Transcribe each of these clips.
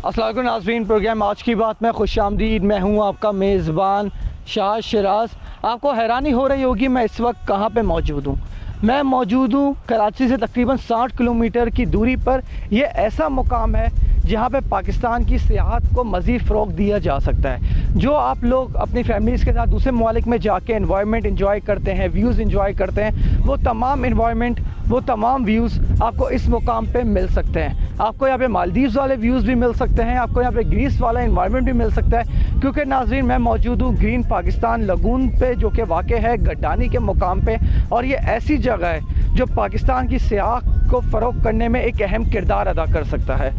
अस्सलाम वालेकुम नाज़रीन, प्रोग्राम आज की बात में खुशामदीद। मैं हूँ आपका मेज़बान शाह शिराज। आपको हैरानी हो रही होगी मैं इस वक्त कहाँ पे मौजूद हूँ। मैं मौजूद हूँ कराची से तकरीबन 60 किलोमीटर की दूरी पर। यह ऐसा मुकाम है जहाँ पे पाकिस्तान की सियाहत को मज़ीद फ़रोग़ दिया जा सकता है। जो आप लोग अपनी फैमिलीज़ के साथ दूसरे ममालिक में जाके इन्वायरमेंट इंजॉय करते हैं, व्यूज़ इंजॉय करते हैं, वो तमाम इन्वायरमेंट, वो तमाम व्यूज़ आपको इस मुकाम पे मिल सकते हैं। आपको यहाँ पे मालदीव्स वाले व्यूज़ भी मिल सकते हैं, आपको यहाँ पे ग्रीस वाला इन्वायरमेंट भी मिल सकता है। क्योंकि नाज़रीन मैं मौजूद हूँ ग्रीन पाकिस्तान लगून पे, जो कि वाक़ है गड्डानी के मुकाम पे। और ये ऐसी जगह है जो पाकिस्तान की सियाहत को फ़रोग़ करने में एक अहम किरदार अदा कर सकता है।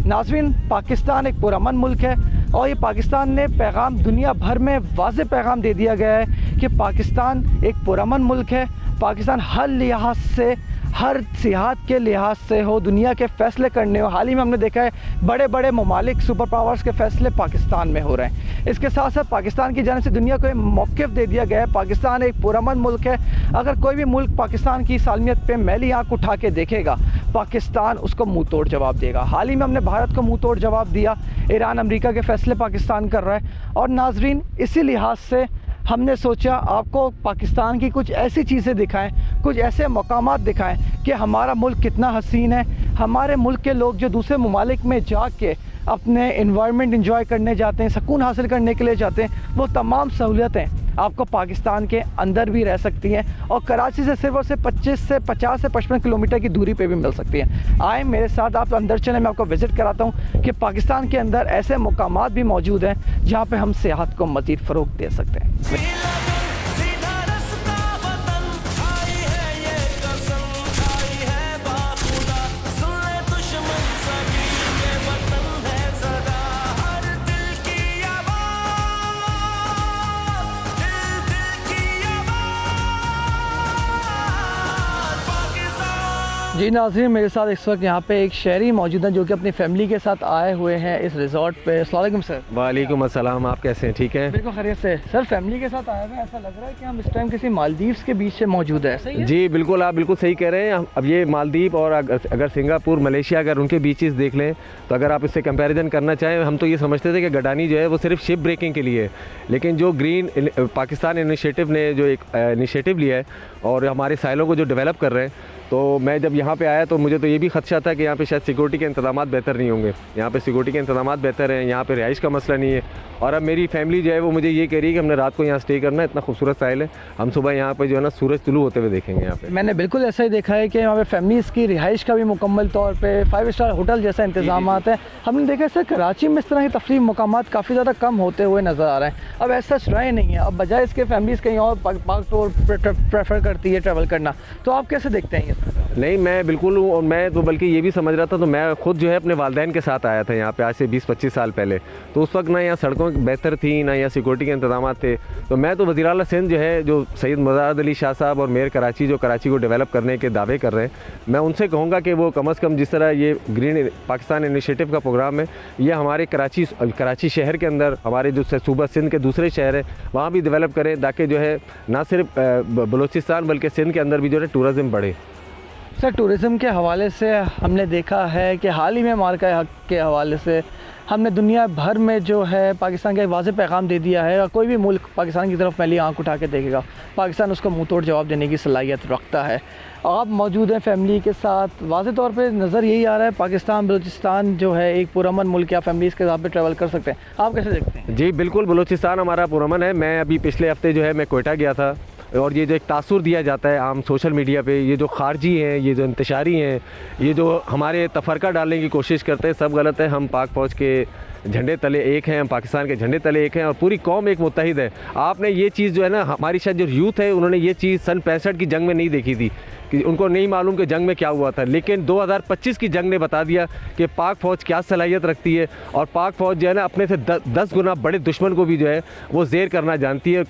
नाज़रीन, पाकिस्तान एक पुरअमन मुल्क है और ये पाकिस्तान ने पैगाम दुनिया भर में वाज़ेह पैगाम दे दिया गया है कि पाकिस्तान एक पुरअमन मुल्क है। पाकिस्तान हर लिहाज से, हर सियाहत के लिहाज से हो, दुनिया के फ़ैसले करने हो, हाल ही में हमने देखा है बड़े बड़े ममालिक सुपर पावर्स के फ़ैसले पाकिस्तान में हो रहे हैं। इसके साथ साथ पाकिस्तान की जानिब से दुनिया को एक मौक़िफ़ दे दिया गया है। पाकिस्तान एक पुरअमन मुल्क है। अगर कोई भी मुल्क पाकिस्तान की सालमियत पे मैली आँख उठा के देखेगा, पाकिस्तान उसको मुँह तोड़ जवाब देगा। हाल ही में हमने भारत को मुँह तोड़ जवाब दिया। ईरान अमेरिका के फ़ैसले पाकिस्तान कर रहा है। और नाज़रीन, इसी लिहाज से हमने सोचा आपको पाकिस्तान की कुछ ऐसी चीज़ें दिखाएं, कुछ ऐसे मकामात दिखाएं कि हमारा मुल्क कितना हसीन है। हमारे मुल्क के लोग जो दूसरे ममालिक में जाके अपने इन्वायरमेंट इंजॉय करने जाते हैं, सुकून हासिल करने के लिए जाते हैं, वो तमाम सहूलियतें आपको पाकिस्तान के अंदर भी रह सकती हैं और कराची से सिर्फ और सिर्फ 50 से 55 किलोमीटर की दूरी पे भी मिल सकती हैं। आए मेरे साथ, आप अंदर चलें, मैं आपको विज़िट कराता हूँ कि पाकिस्तान के अंदर ऐसे मकामात भी मौजूद हैं जहाँ पे हम सियाहत को मज़ीद फ़रोग़ दे सकते हैं। जी नाज़रीन, मेरे साथ इस वक्त यहाँ पे एक शहरी मौजूद हैं जो कि अपनी फैमिली के साथ आए हुए हैं इस रिज़ॉर्ट पे। अस्सलाम वालेकुम सर। वालेकुम अस्सलाम, आप कैसे हैं? ठीक है, बिल्कुल खैरियत से। सर फैमिली के साथ आए हुए हैं, ऐसा लग रहा है कि हम इस टाइम किसी मालदीव्स के बीच से मौजूद है, सही है? जी बिल्कुल, आप बिल्कुल सही कह रहे हैं। अब ये मालदीव और अगर सिंगापुर, मलेशिया, अगर उनके बीचेस देख लें तो अगर आप इससे कंपैरिजन करना चाहें, हम तो ये समझते थे कि गडानी जो है वो सिर्फ शिप ब्रेकिंग के लिए है। लेकिन जो ग्रीन पाकिस्तान इनिशिएटिव ने जो एक इनिशिएटिव लिया है और हमारे साइलों को जो डेवलप कर रहे हैं, तो मैं जब यहाँ पे आया तो मुझे तो ये भी खदशा था कि यहाँ पे शायद सिक्योरिटी के इंतजाम बेहतर नहीं होंगे। यहाँ पे सिक्योरिटी के इंतजाम बेहतर हैं, यहाँ पे रिहाइश का मसला नहीं है। और अब मेरी फैमिली जो है वो मुझे ये कह रही है कि हमने रात को यहाँ स्टे करना है, इतना खूबसूरत साहिल है, हम सुबह यहाँ पे जो है ना सूरज तुलू होते हुए देखेंगे। यहाँ पे मैंने बिल्कुल ऐसा ही देखा है कि यहाँ पे फैमिलीज़ की रिहाइश का भी मुकम्मल तौर पे 5 स्टार होटल जैसा इंतजाम है। हमने देखा सर कराची में इस तरह के तफरीह मकामात काफ़ी ज़्यादा कम होते हुए नज़र आ रहे हैं। अब ऐसा रहे नहीं है, अब बजाय इसके फैमिलीज़ कहीं और पाक टूर प्रेफर करती है ट्रैवल करना। तो आप कैसे देखते हैं ये? नहीं, मैं बिल्कुल हूँ। और मैं तो बल्कि ये भी समझ रहा था, तो मैं खुद जो है अपने वालिदैन के साथ आया था यहाँ पे आज से 20-25 साल पहले। तो उस वक्त ना यहाँ सड़कों बेहतर थी, ना यहाँ सिक्योरिटी के इंतजाम थे। तो मैं तो वज़ीर आला सिंध जो है, जो सैयद मुराद अली शाह साहब और मेयर कराची, जो कराची को डेवलप करने के दावे कर रहे हैं, मैं उनसे कहूँगा कि वो कम अज़ कम जिस तरह ये ग्रीन पाकिस्तान इनिशिएटिव का प्रोग्राम है, ये हमारे कराची शहर के अंदर, हमारे जो सूबा सिंध के दूसरे शहर हैं वहाँ भी डेवलप करें, ताकि जो है ना सिर्फ बलूचिस्तान बल्कि सिंध के अंदर भी जो है टूरिज़म बढ़े। सर टूरिज़म के हवाले से हमने देखा है कि हाल ही में मार्का हक़ के हवाले से हमने दुनिया भर में जो है पाकिस्तान का एक वाज़ेह पैगाम दे दिया है। और कोई भी मुल्क पाकिस्तान की तरफ पहली आंख उठा के देखेगा, पाकिस्तान उसको मुँह तोड़ जवाब देने की सलाहियत रखता है। आप मौजूद हैं फैमिली के साथ, वाज़ेह तौर पे नज़र यही आ रहा है पाकिस्तान बलूचिस्तान जो है एक पुरअमन मुल्क है, फैमिलीज़ के साथ पे ट्रैवल कर सकते हैं। आप कैसे देखते हैं? जी बिल्कुल, बलूचिस्तान हमारा पुरअमन है। मैं अभी पिछले हफ्ते जो है मैं कोयटा गया था, और ये जो एक तासुर दिया जाता है आम सोशल मीडिया पे, ये जो खारजी हैं, ये जो इंतशारी हैं, ये जो हमारे तफरका डालने की कोशिश करते हैं, सब गलत है। हम पाक फ़ौज के झंडे तले एक हैं, हम पाकिस्तान के झंडे तले एक हैं और पूरी कौम एक मुत्तहिद है। आपने ये चीज़ जो है ना, हमारी शायद जो यूथ है उन्होंने ये चीज़ सन 65 की जंग में नहीं देखी थी, कि उनको नहीं मालूम कि जंग में क्या हुआ था। लेकिन 2025 की जंग ने बता दिया कि पाक फ़ौज क्या सलाहियत रखती है। और पाक फ़ौज जो है ना अपने से 10 गुना बड़े दुश्मन को भी जो है वो ज़ेर करना जानती है। और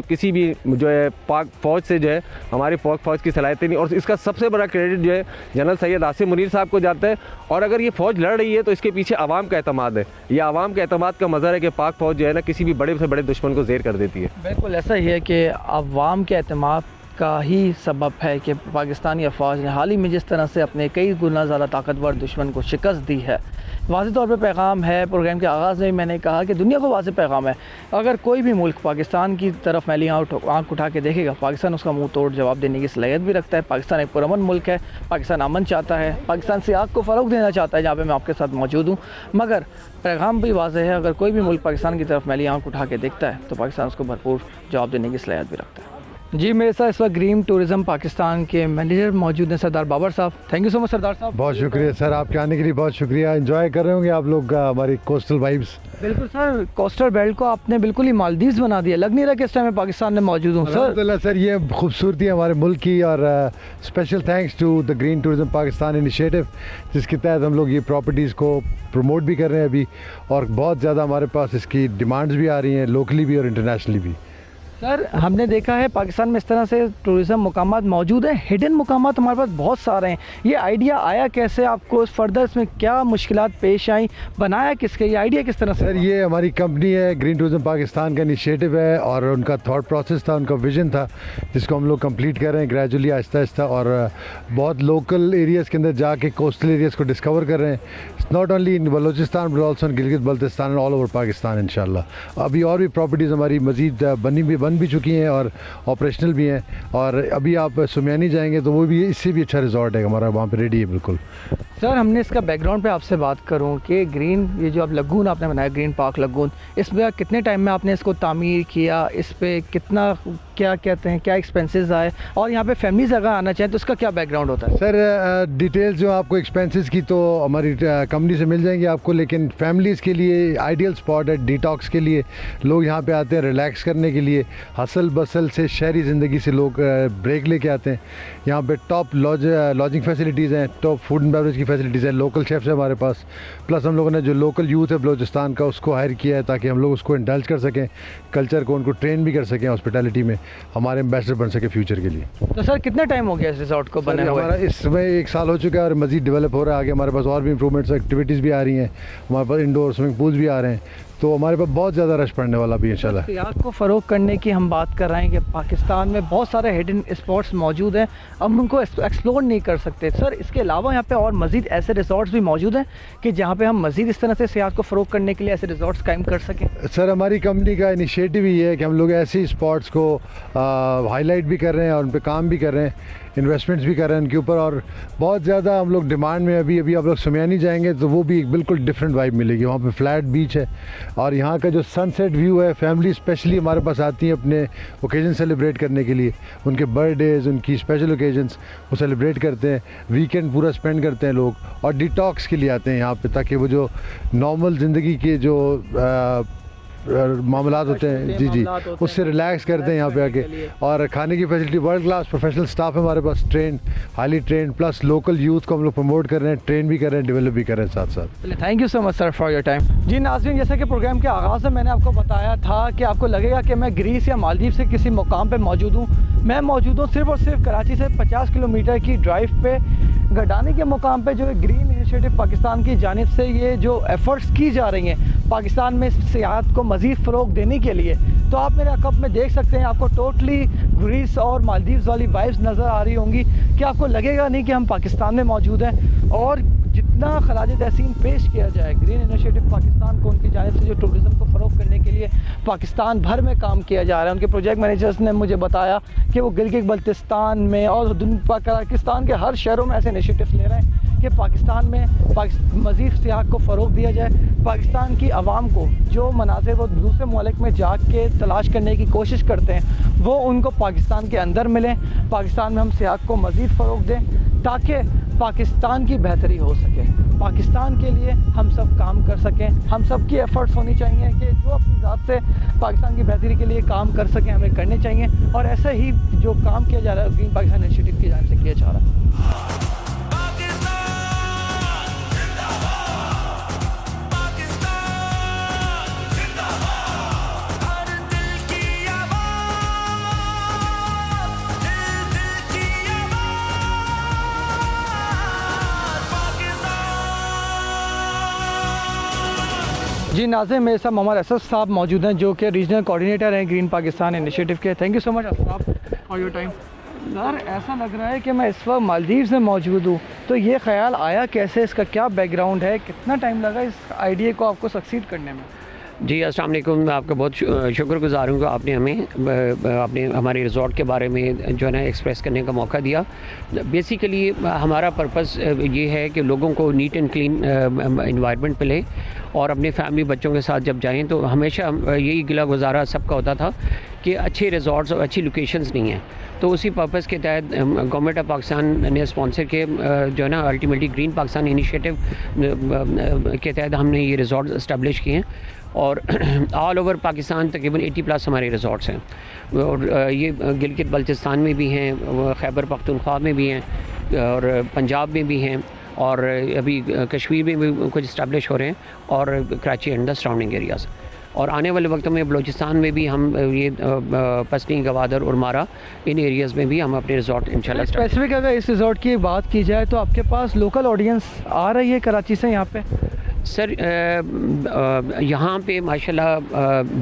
किसी भी जो है पाक फ़ौज से जो है हमारी पाक फ़ौज की सलाहियतें नहीं। और इसका सबसे बड़ा क्रेडिट जो है जनरल सैयद आसिम मुनीर साहब को जाता है। और अगर ये फ़ौज लड़ रही है तो इसके पीछे आवाम का एतमाद है। ये आवाम के एतमाद का मज़हर है कि पाक फ़ौज जो है ना किसी भी बड़े से बड़े दुश्मन को ज़ेर कर देती है। बिल्कुल ऐसा ही है कि आवाम के एतमाद का ही सबब है कि पाकिस्तानी अफवाज ने हाल ही में जिस तरह से अपने कई गुना ज़्यादा ताकतवर दुश्मन को शिकस्त दी है। वाज़ेह तौर पे पैगाम है, प्रोग्राम के आगाज़ में मैंने कहा कि दुनिया को वाज़ेह पैगाम है, अगर कोई भी मुल्क पाकिस्तान की तरफ मैली आँख उठा के देखेगा, पाकिस्तान उसका मुँह तोड़ जवाब देने की सलाहियत भी रखता है। पाकिस्तान एक पुरअमन मुल्क है, पाकिस्तान अमन चाहता है, पाकिस्तान सियाहत को फ़रोग़ देना चाहता है, जहाँ पे मैं आपके साथ मौजूद हूँ। मगर पैगाम भी वाज़ेह है, अगर कोई भी मुल्क पाकिस्तान की तरफ मैली आँख उठा के देखता है तो पाकिस्तान उसको भरपूर जवाब देने की सलाहियत भी रखता है। जी, मेरे साथ इस वक्त ग्रीन टूरिज़म पाकिस्तान के मैनेजर मौजूद हैं सरदार बाबर साहब। थैंक यू सो मच सरदार साहब। बहुत शुक्रिया सर, आपके आने के लिए बहुत शुक्रिया। एंजॉय कर रहे होंगे आप लोग हमारी कोस्टल वाइब्स। बिल्कुल सर, कोस्टल बेल्ट को आपने बिल्कुल ही मालदीव्स बना दिया, लग नहीं रहा कि इस टाइम में पाकिस्तान में मौजूद हूँ सर। अल्हम्दुलिल्लाह सर, ये खूबसूरती है हमारे मुल्क की, और special thanks to the green tourism Pakistan initiative, जिसके तहत हम लोग ये प्रॉपर्टीज़ को प्रमोट भी कर रहे हैं अभी, और बहुत ज़्यादा हमारे पास इसकी डिमांड्स भी आ रही हैं, लोकली भी और इंटरनेशनली भी। सर, हमने देखा है पाकिस्तान में इस तरह से टूरिज़म मुकामात मौजूद हैं, हिडन मुकामात हमारे पास बहुत सारे हैं। ये आइडिया आया कैसे आपको, फर्दर इसमें क्या मुश्किलात पेश आई, बनाया किसके, ये आइडिया किस तरह से? सर, ये हमारी कंपनी है, ग्रीन टूरिज़म पाकिस्तान का इनिशिएटिव है, और उनका थॉट प्रोसेस था, उनका विजन था, जिसको हम लोग कंप्लीट कर रहे हैं ग्रेजुअली, आहिस्ता आहिस्ता, और बहुत लोकल एरियाज़ के अंदर जाके कोस्टल एरियाज़ को डिस्कवर कर रहे हैं, not only in Balochistan but also in Gilgit Baltistan and all over Pakistan इंशाल्लाह। अभी और भी प्रॉपर्टीज़ हमारी मज़ीद बन भी चुकी हैं और ऑपरेशनल भी हैं, और अभी आप सुमियानी जाएंगे तो वो भी इससे भी अच्छा रिजॉर्ट है हमारा, वहाँ पे रेडी है बिल्कुल। सर, हमने इसका बैकग्राउंड पे आपसे बात करूं कि ग्रीन, ये जो आप लगून आपने बनाया, ग्रीन पार्क लगून, इसमें कितने टाइम में आपने इसको तामीर किया, इस पर कितना, क्या कहते हैं, क्या एक्सपेंसेस आए, और यहाँ पे फैमिलीज अगर आना चाहें तो इसका क्या बैकग्राउंड होता है? सर, डिटेल्स जो आपको एक्सपेंसेस की तो हमारी कंपनी से मिल जाएंगी आपको, लेकिन फैमिलीज़ के लिए आइडियल स्पॉट है, डिटॉक्स के लिए लोग यहाँ पे आते हैं रिलैक्स करने के लिए, हसल बसल से शहरी ज़िंदगी से लोग ब्रेक लेके आते हैं। यहाँ पे टॉप लॉजिंग फैसिलिटीज़ हैं, टॉप फूड एंड बेवरेज की फैसिलिटीज़ हैं, लोकल शेफ्स है हमारे पास, प्लस हम लोगों ने जो लोकल यूथ है बलोचिस्तान का उसको हायर किया है ताकि हम लोग उसको इंडल्ज कर सकें, कल्चर को उनको ट्रेन भी कर सकें, हॉस्पिटैलिटी में हमारे एम्बेसडर बन सके फ्यूचर के लिए। तो सर, कितना टाइम हो गया इस रिजॉर्ट को बने हुए? हमारा इसमें 1 साल हो चुका है और मज़ीद डेवलप हो रहा है, आगे हमारे पास और भी इंप्रूवमेंट्स एक्टिविटीज़ भी आ रही हैं, हमारे पास इंडोर स्विमिंग पूल्स भी आ रहे हैं, तो हमारे पास बहुत ज़्यादा रश पड़ने वाला भी इंशाल्लाह। सियाहत को फ़रोग़ करने की हम बात कर रहे हैं कि पाकिस्तान में बहुत सारे हिडन स्पॉट्स मौजूद हैं, हम उनको एक्सप्लोर नहीं कर सकते। सर, इसके अलावा यहाँ पे और मज़ीद ऐसे रिजॉर्ट्स भी मौजूद हैं कि जहाँ पे हम मज़ीद इस तरह से सियाहत को फ़रोग़ करने के लिए ऐसे रिजॉर्ट्स कायम कर सकें? सर, हमारी कंपनी का इनिशिएटिव ही है कि हम लोग ऐसे स्पॉट्स को हाईलाइट भी कर रहे हैं और उन पर काम भी कर रहे हैं, इन्वेस्टमेंट्स भी कर रहे हैं उनके ऊपर, और बहुत ज़्यादा हम लोग डिमांड में अभी आप लोग सुमियानी जाएंगे तो वो भी एक बिल्कुल डिफरेंट वाइब मिलेगी। वहाँ पे फ्लैट बीच है, और यहाँ का जो सनसेट व्यू है, फैमिली स्पेशली हमारे पास आती है अपने ओकेजन सेलिब्रेट करने के लिए, उनके बर्थडेज़, उनकी स्पेशल ओकेजन्स वो सेलिब्रेट करते हैं, वीकेंड पूरा स्पेंड करते हैं लोग, और डिटॉक्स के लिए आते हैं यहाँ पे, ताकि वो जो नॉर्मल ज़िंदगी के जो मामलात होते हैं, जी, उससे रिलैक्स करते हैं यहाँ पे आके। और खाने की facility world class professional staff है हमारे पास, train, highly train, plus local youth को हम लोग प्रमोट कर रहे हैं, ट्रेन भी कर रहे हैं, डेवलप भी कर रहे हैं साथ साथ। Thank you so much sir for your time. जी नाज़रीन, जैसे कि प्रोग्राम के आगाज़ में मैंने आपको बताया था कि आपको लगेगा कि मैं ग्रीस या मालदीव से किसी मुकाम पर मौजूद हूँ। मैं मौजूद हूँ सिर्फ और सिर्फ कराची से 50 किलोमीटर की ड्राइव पे, गडानी के मुकाम पे, जो ग्रीन इनिशिएटिव पाकिस्तान की जानिब से ये जो एफ़र्ट्स की जा रही हैं पाकिस्तान में सियाहत को मज़ीद फ़रोग़ देने के लिए। तो आप मेरे अकब में देख सकते हैं, आपको टोटली ग्रीस और मालदीव्स वाली वाइब्स नज़र आ रही होंगी कि आपको लगेगा नहीं कि हम पाकिस्तान में मौजूद हैं। और जितना खराज तहसीन पेश किया जाए ग्रीन इनिशिएटिव पाकिस्तान को, उनकी जानिब से जो टूरिज़म को फ़रोग़ करने के लिए पाकिस्तान भर में काम किया जा रहा है, उनके प्रोजेक्ट मैनेजर्स ने मुझे बताया कि वो गिलगित बल्तिस्तान में और पाकिस्तान के हर शहरों में ऐसे इनिशिएटिव्स ले रहे हैं कि पाकिस्तान में मज़ीद सियाहत को फ़रोग़ दिया जाए, पाकिस्तान की आवाम को जो मनाज़िर वो दूसरे मुल्क में जा के तलाश करने की कोशिश करते हैं वो उनको पाकिस्तान के अंदर मिलें, पाकिस्तान में हम सियाहत को मज़ीद फ़रोग़ दें ताकि पाकिस्तान की बेहतरी हो सके, पाकिस्तान के लिए हम सब काम कर सकें। हम सब की एफ़र्ट्स होनी चाहिए कि जो अपनी ज़ात से पाकिस्तान की बेहतरी के लिए काम कर सकें, हमें करने चाहिए, और ऐसे ही जो काम किया जा रहा है ग्रीन पाकिस्तान इनिशिएटिव की जानिब से किया जा रहा है। जी नाज़रीन, मेरे साथ मोहम्मद असद साहब मौजूद हैं जो कि रीजनल कोऑर्डिनेटर हैं ग्रीन पाकिस्तान इनिशिएटिव के। Thank you so much Asad साहब फॉर योर टाइम। यार ऐसा लग रहा है कि मैं इस वक्त मालदीव में मौजूद हूँ, तो ये ख्याल आया कैसे, इसका क्या बैकग्राउंड है, कितना टाइम लगा इस आइडिया को आपको सक्सीड करने में? जी अस्सलाम वालेकुम, मैं आपका बहुत शुक्रगुज़ार हूँ कि आपने आपने हमारे रिज़ॉर्ट के बारे में जो है ना एक्सप्रेस करने का मौका दिया। बेसिकली हमारा पर्पस ये है कि लोगों को नीट एंड क्लीन इन्वायरमेंट मिले और अपने फैमिली बच्चों के साथ जब जाएं तो हमेशा यही गिला गुजारा सबका होता था कि अच्छे रिज़ॉर्ट्स और अच्छी लोकेशंस नहीं हैं। तो उसी पर्पस के तहत गवर्नमेंट ऑफ पाकिस्तान ने स्पॉन्सर के जो है ना अल्टीमेटली ग्रीन पाकिस्तान इनिशिएटिव के तहत हमने ये रिज़ॉर्ट इस्टेब्लिश किए हैं और ऑल ओवर पाकिस्तान तकरीबन 80+ हमारे रिज़ॉर्ट्स हैं और ये गिलगित बल्चिस्तान में भी हैं, खैबर पख्तूनख्वा में भी हैं और पंजाब में भी हैं और अभी कश्मीर में भी कुछ इस्टेब्लिश हो रहे हैं और Karachi and the surrounding areas. और आने वाले वक्त में बलूचिस्तान में भी हम ये पसनी, गवादर और मारा इन एरियाज़ में भी हम अपने रिज़ॉर्ट इंशाल्लाह। स्पेसिफिक अगर इस रिज़ॉर्ट की बात की जाए तो आपके पास लोकल ऑडियंस आ रही है कराची से यहाँ पे? सर यहाँ पे माशाल्लाह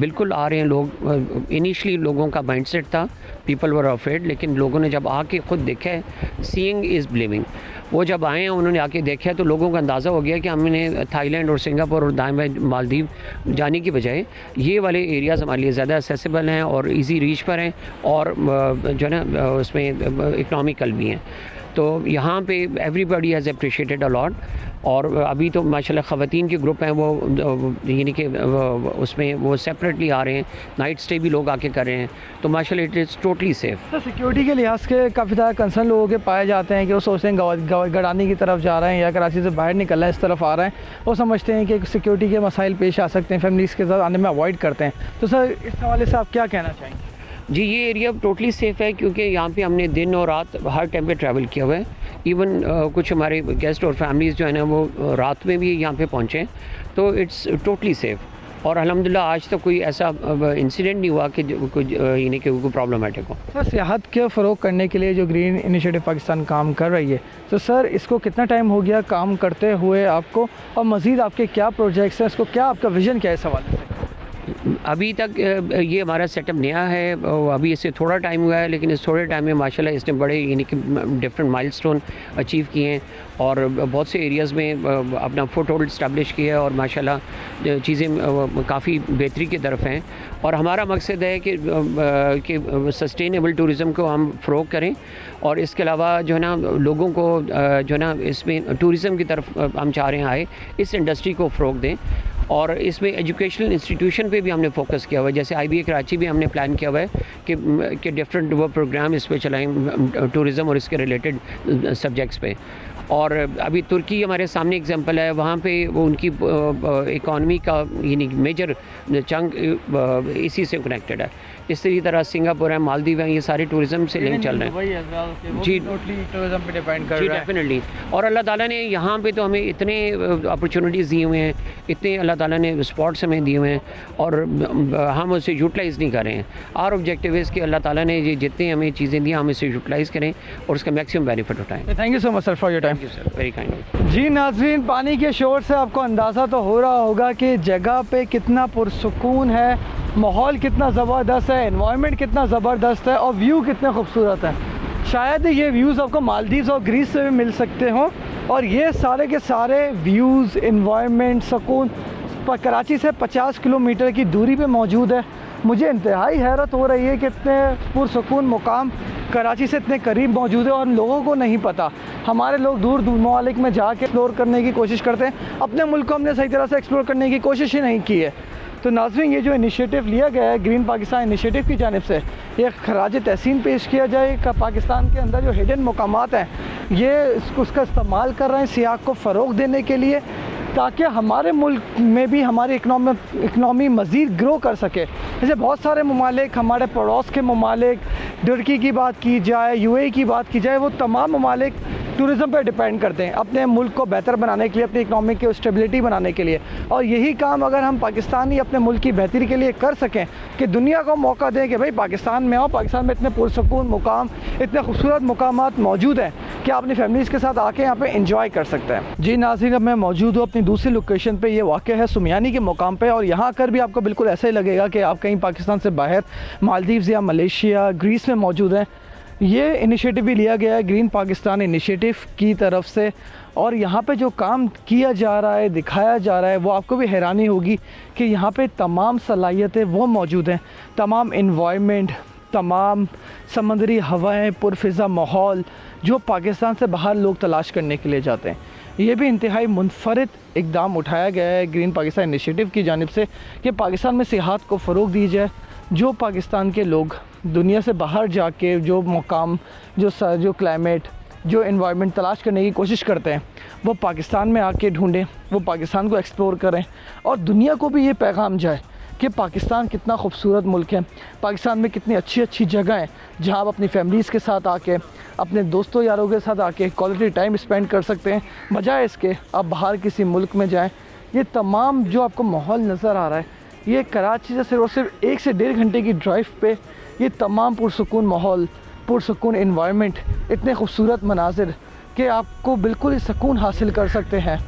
बिल्कुल आ रहे हैं लोग। इनिशियली लोगों का माइंडसेट था, पीपल वर अफ्रेड, लेकिन लोगों ने जब आके ख़ुद देखा है, सीइंग इज़ बिलीविंग। वो जब आए हैं उन्होंने आके देखा है तो लोगों का अंदाज़ा हो गया कि हमने थाईलैंड और सिंगापुर और दाएं बाएं मालदीव जाने की बजाय ये वाले एरियाज़ हमारे लिए ज़्यादा एक्सेसिबल हैं और इजी रीच पर हैं और जो है ना उसमें इकनॉमिकल भी हैं। तो यहाँ पे everybody has appreciated a lot और अभी तो माशाल्लाह ख़वातीन के ग्रुप हैं वो यानी कि उसमें वो सेपरेटली आ रहे हैं, नाइट स्टे भी लोग आके कर रहे हैं, तो माशाल्लाह इट इज़ टोटली सेफ़। तो सिक्योरिटी के लिहाज के काफ़ी ज़्यादा कंसर्न लोगों के पाए जाते हैं कि वो सोचते हैं गड़ानी की तरफ जा रहे हैं या कराची से बाहर निकल रहे हैं, इस तरफ आ रहे हैं, वो समझते हैं कि सिक्योरिटी के मसाइल पेश आ सकते हैं, फैमिलीज़ के साथ आने में अवॉइड करते हैं। तो सर इस हवाले से आप क्या कहना चाहेंगे? जी ये एरिया टोटली सेफ़ है क्योंकि यहाँ पे हमने दिन और रात हर टाइम पे ट्रैवल किया हुआ है। इवन कुछ हमारे गेस्ट और फैमिलीज़ जो है ना वो रात में भी यहाँ पे पहुँचे हैं, तो इट्स टोटली सेफ़ और अल्हम्दुलिल्लाह आज तक कोई ऐसा इंसिडेंट नहीं हुआ कि कुछ यानी कि कोई प्रॉब्लमेटिक हो। सर सियाहत के फ़रोग करने के लिए जो ग्रीन इनिशिएटिव पाकिस्तान काम कर रही है, तो सर इसको कितना टाइम हो गया काम करते हुए आपको, और मज़ीद आपके क्या प्रोजेक्ट्स हैं, इसको क्या आपका विज़न क्या है इस हवाले से? अभी तक ये हमारा सेटअप नया है, अभी इससे थोड़ा टाइम हुआ है, लेकिन इस थोड़े टाइम में माशाल्लाह इसने बड़े यानी कि डिफरेंट माइलस्टोन अचीव किए हैं और बहुत से एरियाज़ में अपना फुट होल्ड इस्टेब्लिश किया है और माशाल्लाह चीज़ें काफ़ी बेहतरी की तरफ हैं। और हमारा मकसद है कि सस्टेनेबल टूरिज़म को हम फ़रोग़ करें और इसके अलावा जो है ना लोगों को जो है ना इसमें टूरिज़म की तरफ हम चाह रहे हैं आए, इस इंडस्ट्री को फ़रोग़ दें। और इसमें एजुकेशनल इंस्टीट्यूशन पे भी हमने फोकस किया हुआ है, जैसे IBA कराची भी हमने प्लान किया हुआ है कि डिफरेंट वो प्रोग्राम इस पे चलाएँ टूरिज़म और इसके रिलेटेड सब्जेक्ट्स पे। और अभी तुर्की हमारे सामने एग्जांपल है, वहाँ पे वो उनकी इकॉनमी का यानी मेजर चंक इसी से कनेक्टेड है। इसी तरह सिंगापुर है, मालदीव है, ये सारे टूरिज़म से लिंक चल रहे हैं। जी टूरिज़म पे डिपेंड कर जी रहा है। डेफिनेटली। और अल्लाह ताला ने यहाँ पे तो हमें इतने अपॉर्चुनिटीज़ दिए हुए हैं, इतने अल्लाह ताला ने स्पॉट्स हमें दिए हुए हैं और हम उसे यूटिलाइज़ नहीं कर रहे हैं। आवर ऑब्जेक्टिव है कि अल्लाह ताला ने ये जितने हमें चीज़ें दी हम इसे यूटिलाइज़ करें और उसका मैक्सिमम बेनिफिट उठाएँ। Thank you so much sir for your time. Thank you sir, very kind. जी नाज़रीन, पानी के शोर से आपको अंदाज़ा तो हो रहा होगा कि जगह पे कितना पुरसुकून है, माहौल कितना ज़बरदस्त है, एनवायरनमेंट कितना ज़बरदस्त है और व्यू कितने खूबसूरत है। शायद ये व्यूज़ आपको मालदीव्स और ग्रीस से भी मिल सकते हों और ये सारे के सारे व्यूज़, एनवायरनमेंट, सुकून कराची से 50 किलोमीटर की दूरी पे मौजूद है। मुझे इंतहाई हैरत हो रही है कि इतने पुरसुकून मुकाम कराची से इतने करीब मौजूद है और लोगों को नहीं पता। हमारे लोग दूर दूर ममालिक में जाके एक्सप्लोर करने की कोशिश करते हैं, अपने मुल्क को हमने सही तरह से एक्सप्लोर करने की कोशिश ही नहीं की है। तो नाज़रीन, ये जो इनिशिएटिव लिया गया है ग्रीन पाकिस्तान इनिशिएटिव की जानिब से, ये खराज तहसीन पेश किया जाए कि पाकिस्तान के अंदर जो हिडन मकामात हैं ये उसका इस्तेमाल कर रहे हैं सियाह को फ़रोग़ देने के लिए, ताकि हमारे मुल्क में भी हमारी इकनॉमी मज़ीद ग्रो कर सके। जैसे बहुत सारे ममालिक, हमारे पड़ोस के ममालिक, तुर्की की बात की जाए, UAE की बात की जाए, वो तमाम ममालिक टूरिज़म पर डिपेंड करते हैं अपने मुल्क को बेहतर बनाने के लिए, अपनी इकनॉमी की स्टेबिलिटी बनाने के लिए। और यही काम अगर हम पाकिस्तानी अपने मुल्क की बेहतरी के लिए कर सकें कि दुनिया को मौका दें कि भाई पाकिस्तान में आओ, पाकिस्तान में इतने पुरसुकून मुकाम, इतने खूबसूरत मुकामात मौजूद हैं कि आप अपनी फैमिलीज़ के साथ आके यहाँ पे इंजॉय कर सकते हैं। जी नाज़रीन, अब मैं मौजूद हूँ अपनी दूसरी लोकेशन पे, ये वाक़ है सुमियानी के मुकाम पे और यहाँ आकर भी आपको बिल्कुल ऐसा ही लगेगा कि आप कहीं पाकिस्तान से बाहर मालदीव्स या मलेशिया, ग्रीस में मौजूद हैं। ये इनिशिएटिव भी लिया गया है ग्रीन पाकिस्तान इनिशिएटिव की तरफ से, और यहाँ पे जो काम किया जा रहा है, दिखाया जा रहा है, वो आपको भी हैरानी होगी कि यहाँ पे तमाम सलाहियतें वो मौजूद हैं, तमाम इन्वायरमेंट, तमाम समंदरी हवाएं, पुरफ़िज़ा माहौल जो पाकिस्तान से बाहर लोग तलाश करने के लिए जाते हैं। ये भी इंतहाई मुनफरद इक़दाम उठाया गया है ग्रीन पाकिस्तान इनिशिएटिव की जानिब से कि पाकिस्तान में सियाहत को फ़रोग़ दी जाए। जो पाकिस्तान के लोग दुनिया से बाहर जाके जो मुकाम, जो क्लाइमेट, जो एनवायरनमेंट तलाश करने की कोशिश करते हैं, वो पाकिस्तान में आके ढूंढें, वो पाकिस्तान को एक्सप्लोर करें और दुनिया को भी ये पैगाम जाए कि पाकिस्तान कितना खूबसूरत मुल्क है, पाकिस्तान में कितनी अच्छी अच्छी जगह हैं जहाँ आप अपनी फैमिलीज़ के साथ आके, अपने दोस्तों यारों के साथ आके क्वालिटी टाइम स्पेंड कर सकते हैं, बजाय इसके आप बाहर किसी मुल्क में जाएं। ये तमाम जो आपको माहौल नज़र आ रहा है, ये कराची से सिर्फ 1 से 1.5 घंटे की ड्राइव पे ये तमाम पुरसुकून माहौल, पुरसुकून इन्वायरमेंट, इतने खूबसूरत मनाजिर कि आपको बिल्कुल ही सुकून हासिल कर सकते हैं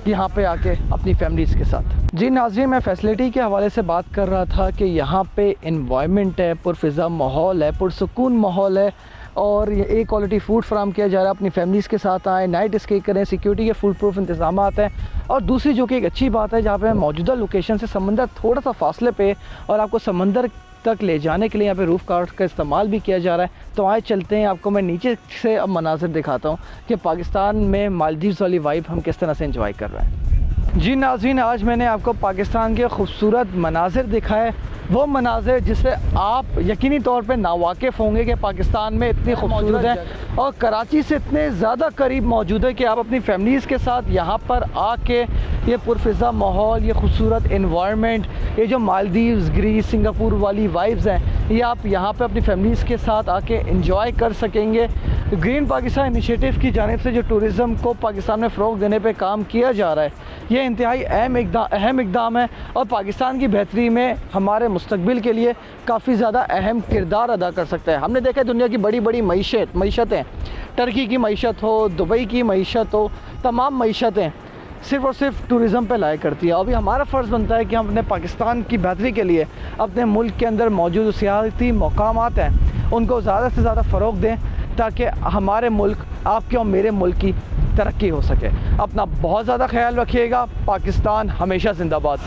यहाँ पे आके अपनी फैमिलीज़ के साथ। जी नाज़रीन, मैं फैसिलिटी के हवाले से बात कर रहा था कि यहाँ पे इन्वायरमेंट है, पुरफ़िज़ा माहौल है, पुरसुकून माहौल है और ये ए क्वालिटी फ़ूड फराम किया जा रहा है। अपनी फैमिलीज़ के साथ आएँ, नाइट स्टे करें, सिक्योरिटी के फुल प्रूफ इंतजाम हैं। और दूसरी जो कि एक अच्छी बात है, जहाँ पे मौजूदा लोकेशन से समंदर थोड़ा सा फासले पे और आपको समंदर तक ले जाने के लिए यहाँ पे रूफ़ कार का इस्तेमाल भी किया जा रहा है। तो आए चलते हैं, आपको मैं नीचे से अब मनाज़िर दिखाता हूँ कि पाकिस्तान में मालदीव्स वाली वाइब हम किस तरह से इंजॉय कर रहे हैं। जी नाज़रीन, आज मैंने आपको पाकिस्तान के खूबसूरत मनाज़िर दिखाए, वो मनाज़िर जिससे आप यकीनी तौर पे नावाकिफ़ होंगे कि पाकिस्तान में इतनी खूबसूरत है और कराची से इतने ज़्यादा करीब मौजूद है कि आप अपनी फैमिलीज़ के साथ यहाँ पर आके ये पुरफ़िज़ा माहौल, ये खूबसूरत इन्वायरमेंट, ये जो मालदीव्स, ग्रीस, सिंगापुर वाली वाइब्स हैं, ये आप यहाँ पे अपनी फैमिलीज़ के साथ आके इंजॉय कर सकेंगे। ग्रीन पाकिस्तान इनिशिएटिव की जानिब से जो टूरिज़म को पाकिस्तान में फ़रोग़ देने पे काम किया जा रहा है, ये इंतहाई अहम इक़दाम है और पाकिस्तान की बेहतरी में हमारे मुस्तक़बिल के लिए काफ़ी ज़्यादा अहम किरदार अदा कर सकता है। हमने देखा है दुनिया की बड़ी बड़ी मईशतें, टर्की की मईशत हो, दुबई की मईशत हो, तमाम मईशतें सिर्फ़ और सिर्फ टूरिज़म पे लाया करती है। अभी हमारा फ़र्ज़ बनता है कि हम अपने पाकिस्तान की बेहतरी के लिए अपने मुल्क के अंदर मौजूद सियाहती मकामात हैं, उनको ज़्यादा से ज़्यादा फ़रोग़ दें ताकि हमारे मुल्क, आपके और मेरे मुल्क की तरक्की हो सके। अपना बहुत ज़्यादा ख्याल रखिएगा। पाकिस्तान हमेशा जिंदाबाद।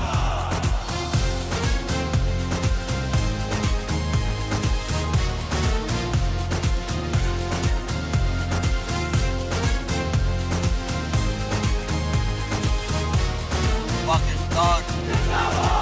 पाकिस्तान